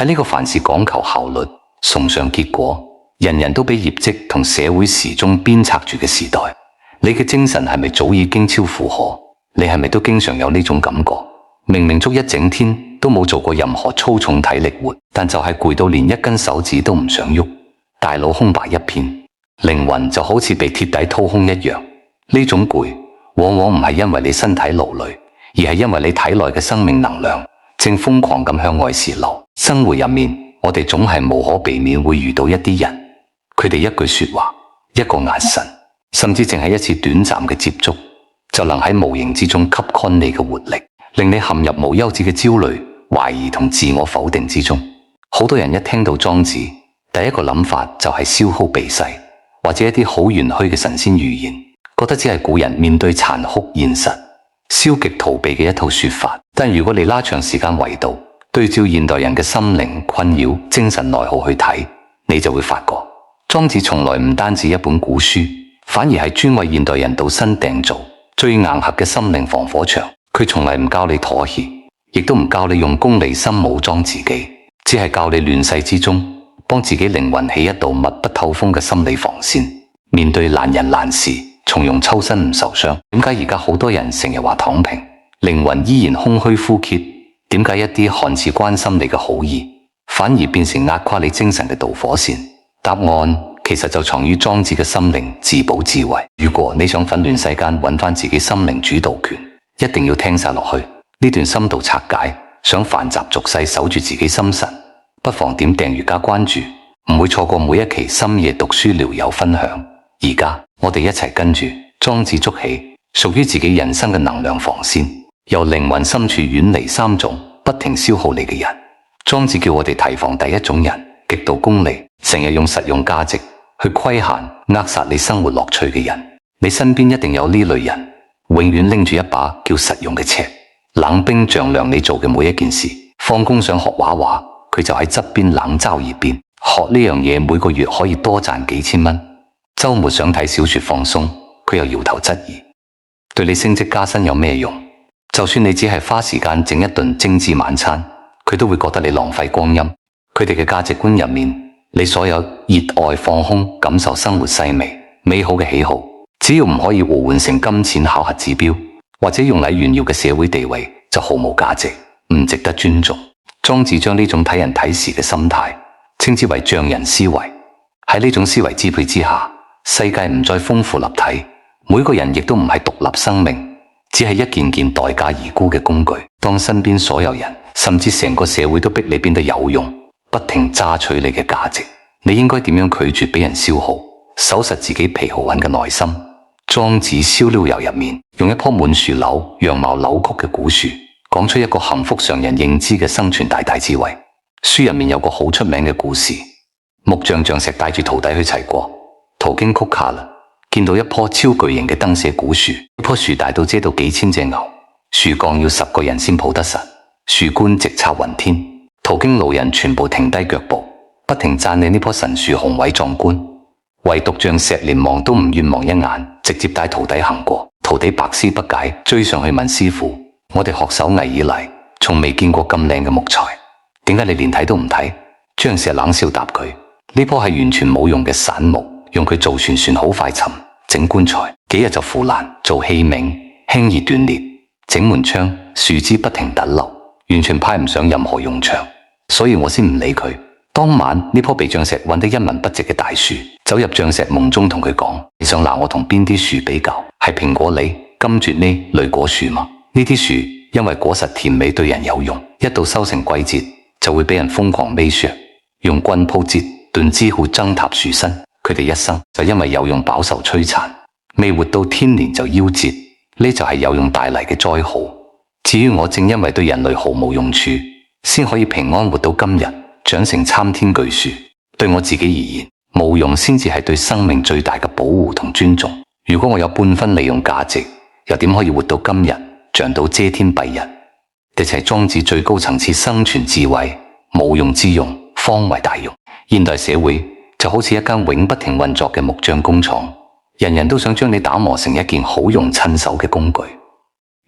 喺呢個凡事講求效率、崇尚結果，人人都俾業績同社會時鐘鞭策住嘅時代，你嘅精神係咪早已經超負荷？你係咪都經常有呢種感覺？明明足一整天都冇做過任何粗重體力活，但就係攰到連一根手指都唔想喐，大腦空白一片，靈魂就好似被鐵底掏空一樣。呢種攰往往唔係因為你身體勞累，而係因為你體內嘅生命能量正瘋狂咁向外洩流。生活入面，我哋總係無可避免會遇到一啲人，佢哋一句說話、一個眼神，甚至淨係一次短暫嘅接觸，就能喺無形之中吸乾你嘅活力，令你陷入無休止嘅焦慮、懷疑同自我否定之中。好多人一聽到莊子，第一個諗法就係消耗避世，或者一啲好玄虛嘅神仙預言，覺得只係古人面對殘酷現實消極逃避嘅一套說法。但如果你拉長時間維度，對照現代人嘅心靈困擾、精神內耗去睇，你就會發覺莊子從來唔單止一本古書，反而係專為現代人度身訂造最硬核嘅心靈防火牆。佢從來唔教你妥協，亦都唔教你用功利心武裝自己，只係教你亂世之中幫自己靈魂起一道密不透風嘅心理防線，面對難人難事從容抽身唔受傷。點解而家好多人成日話躺平，靈魂依然空虛枯竭？點解一啲看似關心你嘅好意，反而變成壓垮你精神嘅導火線？答案其實就藏於莊子嘅心靈自保智慧。如果你想紛亂世間揾翻自己心靈主導權，一定要聽晒落去。呢段深度拆解，想繁雜俗世守住自己心神，不妨點訂閱加關注，唔會錯過每一期深夜讀書聊友分享。而家我哋一齊跟住莊子築起屬於自己人生嘅能量防線，由靈魂深處遠離三種不停消耗你嘅人。莊子叫我哋提防第一種人，極度功利，成日用實用價值去規限扼殺你生活樂趣嘅人。你身邊一定有呢類人，永遠拎住一把叫實用嘅尺，冷冰丈量你做嘅每一件事。放工想學畫畫，佢就喺側邊冷嘲熱辯，學呢樣嘢每個月可以多賺幾千蚊。周末想睇小說放鬆，佢又搖頭質疑，對你升職加薪有咩用？就算你只係花時間整一頓精緻晚餐，佢都會覺得你浪費光陰。佢哋嘅價值觀入面，你所有熱愛放空、感受生活細微美好嘅喜好，只要唔可以互換成金錢考核指標，或者用嚟炫耀嘅社會地位，就毫無價值，唔值得尊重。莊子將呢種睇人睇事嘅心態稱之為匠人思維。喺呢種思維支配之下，世界唔再豐富立體，每個人亦都唔係獨立生命，只係一件件待價而沽嘅工具。當身邊所有人甚至成個社會都逼你變得有用，不停榨取你嘅價值，你應該點樣拒絕俾人消耗，守實自己皮毫韻嘅內心？莊子逍遙遊入面用一棵滿樹柳、樣貌扭曲嘅古樹，講出一個幸福常人認知嘅生存大智慧。書入面有個好出名嘅故事，木匠象石帶住徒弟去齊國，途經曲卡啦，見到一棵超巨型嘅燈寫古樹。呢棵樹大到遮到幾千隻牛，樹幹要10個人先抱得實，樹冠直插雲天。途經路人全部停低腳步，不停讚你呢棵神樹宏偉壯觀，唯獨象石連望都唔願望一眼，直接帶徒弟行過。徒弟百思不解，追上去問師父：我哋學手藝以嚟，從未見過咁靚嘅木材，點解你連睇都唔睇？象石冷笑答佢：呢棵係完全冇用嘅散木，用佢做船好快沉，整棺材幾日就腐爛，做器皿輕易斷裂，整門窗樹枝不停突漏，完全派唔上任何用場，所以我先唔理佢。當晚呢棵被象石搵得一文不值嘅大樹，走入象石夢中同佢講：你想拿我同邊啲樹比較？係蘋果梨、金桔呢類果樹嗎？呢啲樹因為果實甜美對人有用，一到收成季節就會俾人瘋狂剝削，用棍鋪折斷枝去掙塌樹身。佢哋一生就因為有用飽受摧殘，未活到天年就夭折。呢就係有用帶嚟嘅災禍。至於我，正因為對人類毫無用處，先可以平安活到今日，長成參天巨樹。對我自己而言，無用先至係對生命最大嘅保護同尊重。如果我有半分利用價值，又點可以活到今日，長到遮天蔽日？這係莊子最高層次生存智慧。無用之用，方為大用。現代社會就好似一間永不停運作嘅木匠工廠，人人都想將你打磨成一件好用趁手嘅工具。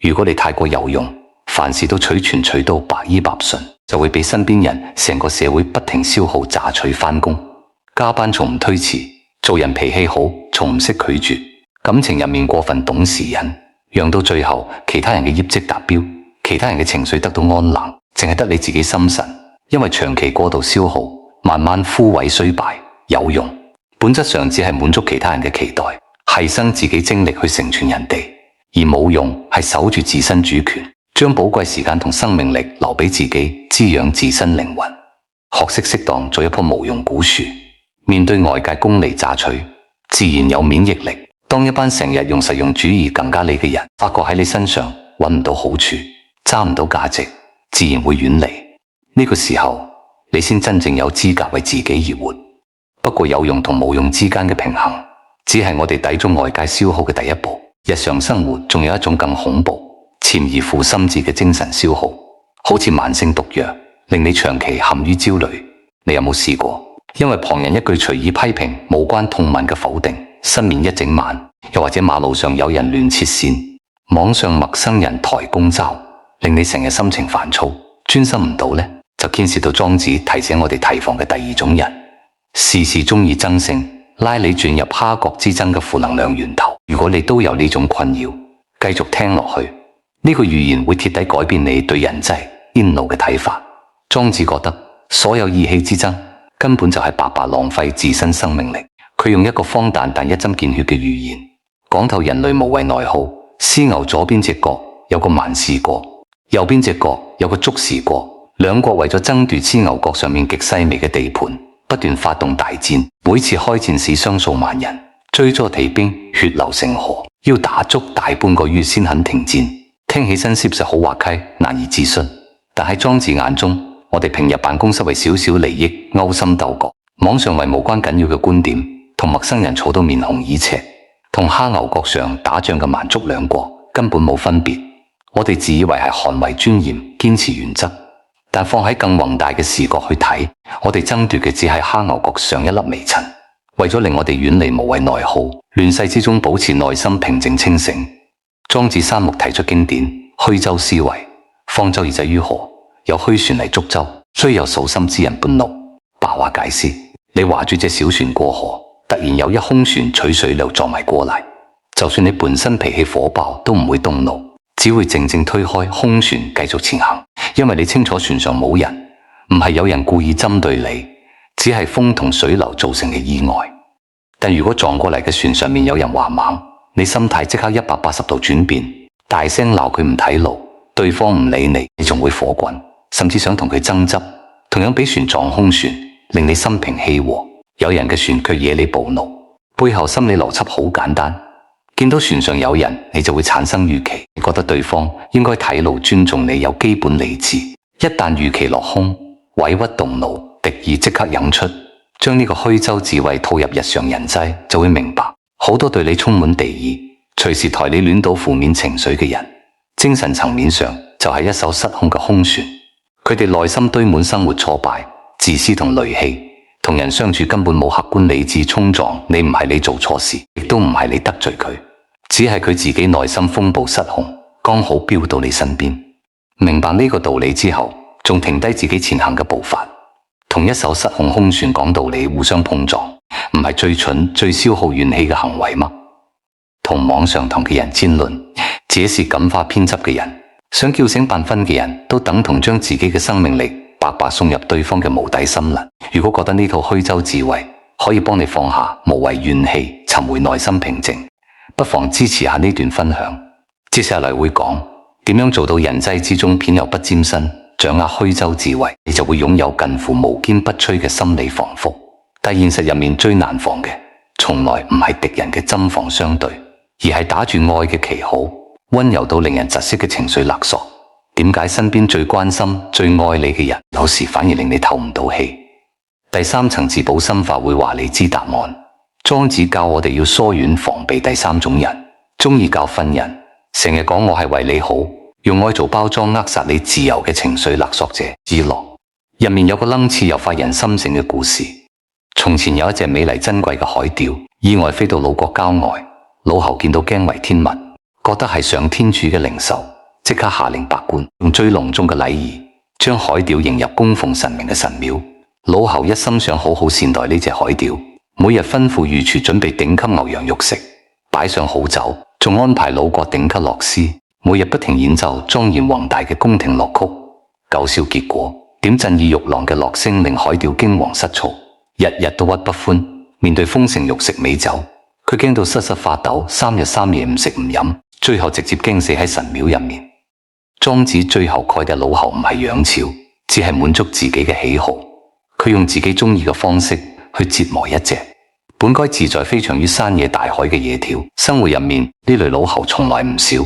如果你太過有用，凡事都取傳取到百依百順，就會俾身邊人、成個社會不停消耗榨取返工。加班從唔推辭，做人脾氣好，從唔識拒絕。感情入面過分懂事忍，讓到最後其他人嘅業績達標，其他人嘅情緒得到安冷，淨係得你自己心神。因為長期過度消耗，慢慢枯萎衰敗。有用本質上只係滿足其他人嘅期待，犧牲自己精力去成全人哋；而冇用係守住自身主權，將寶貴時間同生命力留俾自己，滋養自身靈魂。學識適當做一棵無用古樹，面對外界功利榨取，自然有免疫力。當一班成日用實用主義更加你嘅人發覺喺你身上揾唔到好處，揸唔到價值，自然會遠離。呢個時候你先真正有資格為自己而活。不過有用同冇用之間嘅平衡，只係我哋抵觸外界消耗嘅第一步。日常生活仲有一種更恐怖、潛移附心智嘅精神消耗，好似慢性毒藥，令你長期陷於焦慮。你有冇試過？因為旁人一句隨意批評、無關痛癢嘅否定，失眠一整晚；又或者馬路上有人亂切線，網上陌生人抬公嘲，令你成日心情煩躁，專心唔到呢，就牽涉到莊子提醒我哋提防嘅第二種人。事事中意爭勝，拉你轉入蝦角之爭嘅負能量源頭。如果你都有呢種困擾，繼續聽落去，呢個預言會徹底改變你對人際癲怒嘅睇法。莊子覺得所有意氣之爭根本就係白白浪費自身生命力。佢用一個荒誕但一針見血嘅預言，講透人類無謂內耗。獅牛左邊隻角有個萬事國，右邊隻角有個足時國，兩國為咗爭奪獅牛角上面極細微嘅地盤，不斷發動大戰，每次開戰時傷數萬人，追咗提兵，血流成河，要打足大半個月先肯停戰。聽起身是不是好滑稽，難以置信？但喺莊子眼中，我哋平日辦公室為小小利益勾心鬥角，網上為無關緊要嘅觀點同陌生人吵到面紅耳赤，同蝦牛角上打仗嘅蠻族兩國根本冇分別。我哋自以為係捍衛尊嚴、堅持原則。但放喺更宏大嘅視角去睇，我哋爭奪嘅只係蝦牛角上一粒微塵。為咗令我哋遠離無謂內耗，亂世之中保持內心平靜清醒，莊子三木提出經典虛舟思維。方舟而滯於河，有虛船嚟捉舟，雖有數心之人半怒。白話解釋：你划住隻小船過河，突然有一空船取水流撞埋過嚟，就算你本身脾氣火爆，都唔會動怒，只會靜靜推開空船繼續前行。因為你清楚船上冇人，唔係有人故意針對你，只係風同水流造成嘅意外。但如果撞過嚟嘅船上面有人話猛，你心態即刻180度轉變，大聲鬧佢唔睇路，對方唔理你，你仲會火滾，甚至想同佢爭執。同樣俾船撞空船，令你心平氣和，有人嘅船卻惹你暴怒。背後心理邏輯好簡單，見到船上有人，你就會產生預期，你覺得對方應該睇路尊重你，有基本理智。一旦預期落空，委屈動怒，敵意即刻湧出，將呢個虛舟智慧套入日常人際，就會明白好多對你充滿敵意，隨時抬你亂倒負面情緒嘅人，精神層面上就係一艘失控嘅空船。佢哋內心堆滿生活挫敗、自私同戾氣，同人相處根本冇客觀理智衝撞。你唔係你做錯事，亦都唔係你得罪佢，只係佢自己內心風暴失控，剛好飆到你身邊。明白呢個道理之後，仲停低自己前行嘅步伐，同一艘失控空船講道理互相碰撞，唔係最蠢、最消耗元氣嘅行為嗎？同網上同嘅人戰論，這是感化偏執嘅人。想叫醒扮昏嘅人都等同將自己嘅生命力白白送入對方嘅無底森林。如果覺得呢套虛舟智慧可以幫你放下無謂怨氣，尋回內心平靜，不妨支持下呢段分享。接下來會講點樣做到人際之中偏又不沾身，掌握虛舟智慧，你就會擁有近乎無堅不摧嘅心理防護。但現實入面最難防嘅，從來唔係敵人嘅針鋒相對，而係打住愛嘅旗號，溫柔到令人窒息嘅情緒勒索。點解身邊最關心、最愛你嘅人，有時反而令你透唔到氣？第三層自保心法會話你知答案。莊子教我哋要疏遠防備第三種人，中意教訓人，成日講我係為你好，用愛做包裝扼殺你自由嘅情緒勒索者之樂。入面有個諷刺又發人深省嘅故事。從前有一隻美麗珍貴嘅海鳥，意外飛到魯國郊外，魯侯見到驚為天物，覺得係上天主嘅靈獸，即刻下令百官用最隆重嘅禮儀將海鳥迎入供奉神明嘅神廟。老侯一心想好好善待呢隻海鳥，每日吩咐御廚準備頂級牛羊肉食，擺上好酒，仲安排老國頂級樂師，每日不停演奏莊嚴宏大嘅宮廷樂曲。九霄結果，點震耳欲聾嘅樂聲令海鳥驚惶失措，日日都鬱不歡。面對豐盛肉食美酒，佢驚到瑟瑟發抖，3日3夜唔食唔飲，最後直接驚死喺神廟入面。莊子最後蓋嘅老侯唔係養蠶，只係滿足自己嘅喜好。佢用自己中意嘅方式去折磨一隻本該自在飛翔於山野大海嘅野鳥。生活入面呢類老侯從來唔少，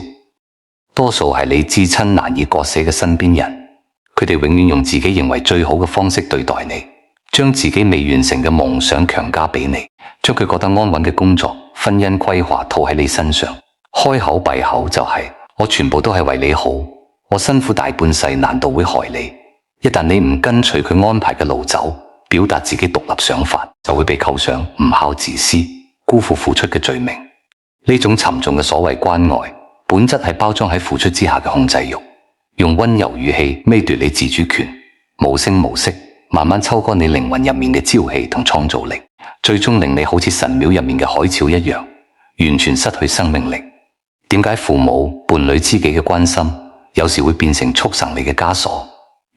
多數係你至親難以割捨嘅身邊人。佢哋永遠用自己認為最好嘅方式對待你，將自己未完成嘅夢想強加俾你，將佢覺得安穩嘅工作、婚姻規劃套喺你身上，開口閉口就係我全部都係為你好，我辛苦大半世難道會害你？一旦你唔跟隨佢安排嘅路走，表達自己獨立想法，就會被扣上唔孝自私、辜負付出嘅罪名。呢種沉重嘅所謂關愛，本質係包裝喺付出之下嘅控制欲，用溫柔語氣剝奪你自主權，無聲無息慢慢抽乾你靈魂入面嘅朝氣同創造力，最終令你好似神廟入面嘅海鳥一樣，完全失去生命力。點解父母、伴侶、知己嘅關心，有時會變成束繩你嘅枷鎖？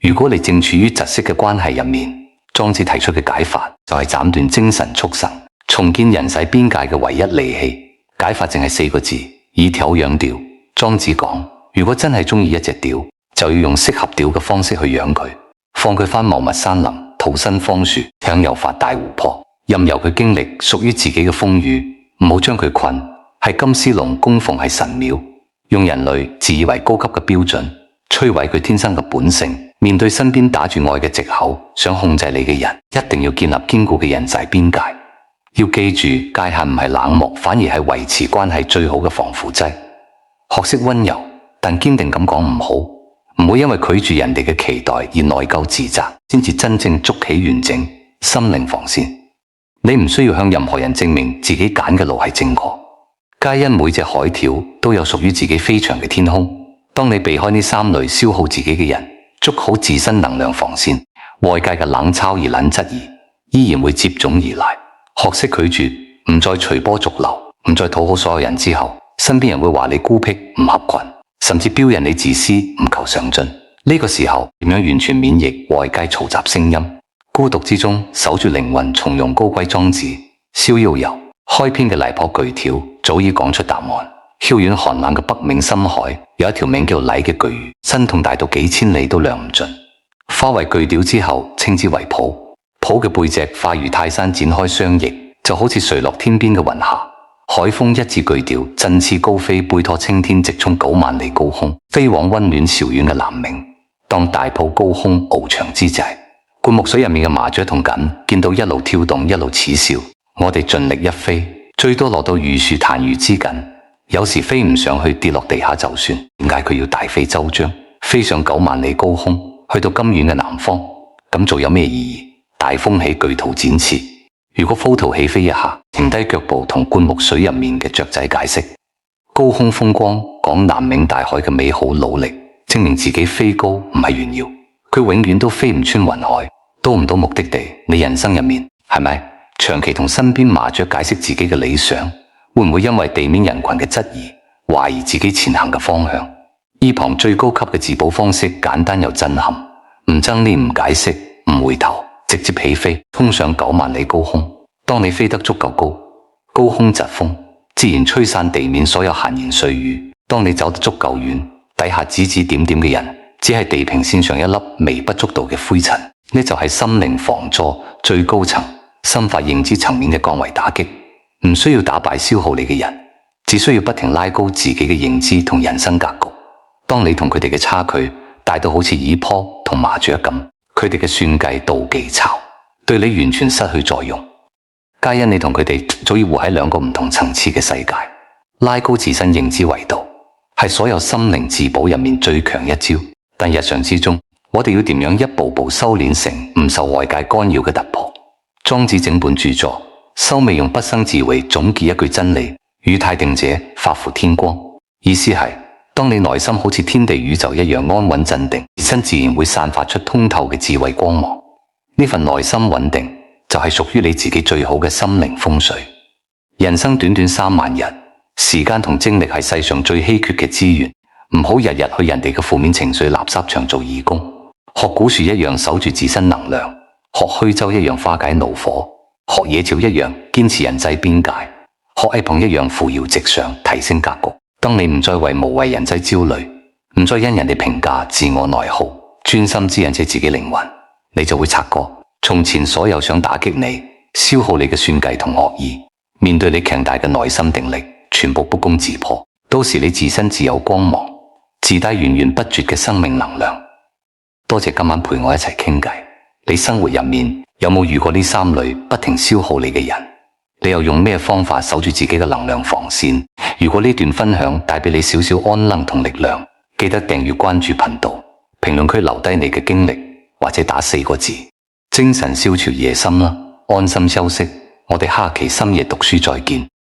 如果你正處於窒息嘅關係入面，莊子提出嘅解法就係斬斷精神束繩，重建人世邊界嘅唯一利器。解法淨係4個字：以鴕養鳥。莊子講，如果真係中意一隻鳥，就要用適合鳥嘅方式去養佢，放佢返茂密山林、土生荒樹、向遊發大湖泊，任由佢經歷屬於自己嘅風雨，唔好將佢困喺金絲籠供奉喺神廟，用人類自以為高級嘅標準摧毀佢天生嘅本性。面對身邊打住愛嘅藉口想控制你嘅人，一定要建立堅固嘅人際邊界。要記住，界限唔係冷漠，反而係維持關係最好嘅防腐劑。學識溫柔，但堅定咁講唔好，唔會因為拒絕人哋嘅期待而內疚自責，先至真正築起完整心靈防線。你唔需要向任何人證明自己揀嘅路係正確，皆因每隻海鳥都有屬於自己飛翔嘅天空。當你避開呢3類消耗自己嘅人，築好自身能量防線，外界嘅冷嘲熱諷質疑依然會接踵而來。學識拒絕，唔再隨波逐流，唔再討好所有人之後，身邊人會話你孤僻唔合群，甚至標人你自私唔求上進。呢個時候點樣完全免疫外界嘈雜聲音？孤獨之中守住靈魂，重用高貴莊子。逍遙遊開篇嘅泥泊巨鳥早已講出答案。遙遠寒冷嘅北冥深海有一條名叫禮嘅巨魚，身痛大到幾千里都量唔盡。化為巨鳥之後，稱之為蚌。蚌嘅背脊化如泰山展開雙翼，就好似垂落天邊嘅雲霞。海風一指巨鳥，振翅高飛，背托青天，直衝9萬里高空，飛往溫暖遙遠嘅南冥。當大炮高空翱翔之際，灌木水入面嘅麻雀同錦見到一路跳動一路恥笑。我哋盡力一飛，最多落到榆樹檀榆之間。有時飛唔上去，跌落地下就算。點解佢要大費周章，飛上9萬里高空，去到咁遠嘅南方？咁做有咩意義？大風起，巨圖展翅。如果浮圖起飛一下，停低腳步，同灌木水入面嘅雀仔解釋。高空風光講南冥大海嘅美好努力，證明自己飛高唔係炫耀。佢永遠都飛唔穿雲海，到唔到目的地。你人生入面係咪長期同身邊麻雀解釋自己嘅理想？會唔會因為地面人群嘅質疑，懷疑自己前行嘅方向？依旁最高級嘅自保方式，簡單又震撼，唔爭呢，唔解釋，唔回頭，直接起飛，衝上9萬里高空。當你飛得足夠高，高空疾風自然吹散地面所有閒言碎語。當你走得足夠遠，底下指指點點嘅人，只係地平線上一粒微不足道嘅灰塵。呢就係心靈防座最高層心法認知層面嘅降維打擊。唔需要打敗消耗你嘅人，只需要不停拉高自己嘅認知同人生格局。當你同佢哋嘅差距大到好似耳波同麻雀咁，佢哋嘅算計妒忌巢對你完全失去作用。皆因你同佢哋早已活喺2個唔同層次嘅世界。拉高自身認知維度係所有心靈自保入面最強一招。但日常之中，我哋要點樣一步步修煉成唔受外界干擾嘅突破？莊子整本著作收尾用不生自會總結一句真理：語泰定者，發乎天光。意思係當你內心好似天地宇宙一樣安穩鎮定，自身自然會散發出通透嘅智慧光芒。呢份內心穩定就係屬於你自己最好嘅心靈風水。人生短短3萬日，時間同精力係世上最稀缺嘅資源，唔好日日去人哋嘅負面情緒垃圾場做義工，學古樹一樣守住自身能量，學虛舟一樣化解怒火，學野鳥一樣堅持人際邊界，學阿鵬一樣扶搖直上提升格局。當你唔再為無謂人際焦慮，唔再因人哋評價自我內耗，專心滋養自己靈魂，你就會察覺從前所有想打擊你、消耗你嘅算計同惡意，面對你強大嘅內心定力，全部不攻自破。到時你自身自有光芒，自帶源源不絕嘅生命能量。多謝今晚陪我一齊傾偈。你生活入面有冇遇過呢3類不停消耗你嘅人？你又用咩方法守住自己嘅能量防線？如果呢段分享帶俾你少少安能同力量，記得訂閱關注頻道，評論區留低你嘅經歷，或者打4個字精神消除夜深啦，安心休息。我哋下期深夜讀書再見。